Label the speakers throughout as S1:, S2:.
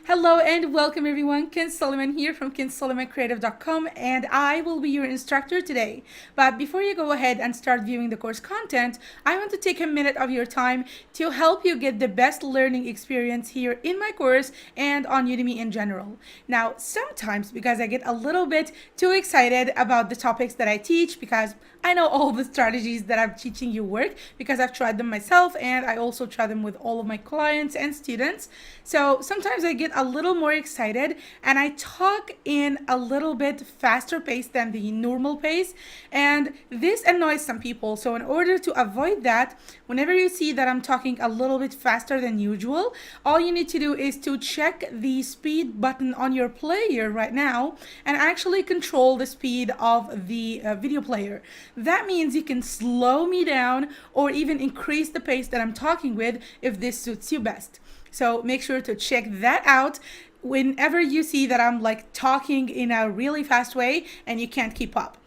S1: Hello and welcome everyone. Ken Solomon here from KenSolomonCreative.com, and I will be your instructor today. But before you go ahead and start viewing the course content, I want to take a minute of your time to help you get the best learning experience here in my course and on Udemy in general. Now, sometimes because I get a little bit too excited about the topics that I teach, because I know all the strategies that I'm teaching you work because I've tried them myself and I also try them with all of my clients and students. So sometimes I get a little more excited and I talk in a little bit faster pace than the normal pace, and this annoys some people. So in order to avoid that, whenever you see that I'm talking a little bit faster than usual, all you need to do is to check the speed button on your player right now and actually control the speed of the video player. That means you can slow me down or even increase the pace that I'm talking with if this suits you best. So make sure to check that out whenever you see that I'm like talking in a really fast way and you can't keep up.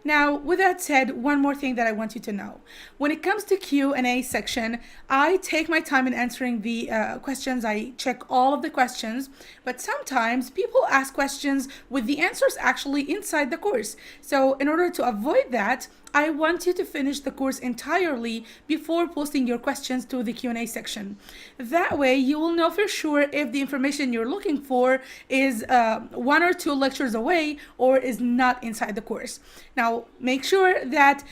S1: Now, with that said, one more thing that I want you to know. When it comes to Q&A section, I take my time in answering the questions. I check all of the questions, but sometimes people ask questions with the answers actually inside the course. So in order to avoid that, I want you to finish the course entirely before posting your questions to the Q&A section. That way, you will know for sure if the information you're looking for is 1 or 2 lectures away or is not inside the course. Now, make sure that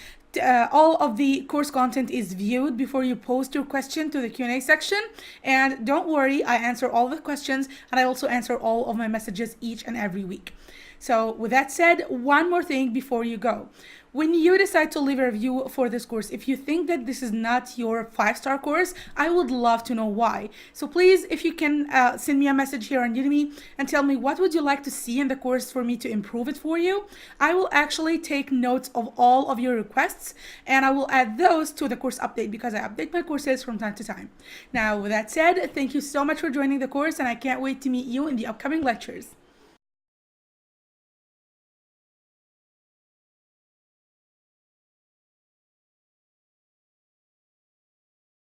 S1: all of the course content is viewed before you post your question to the Q&A section. And don't worry, I answer all the questions and I also answer all of my messages each and every week. So with that said, one more thing before you go. When you decide to leave a review for this course, if you think that this is not your 5-star course, I would love to know why. So please, if you can send me a message here on Udemy and tell me what would you like to see in the course for me to improve it for you, I will actually take notes of all of your requests and I will add those to the course update because I update my courses from time to time. Now, with that said, thank you so much for joining the course and I can't wait to meet you in the upcoming lectures.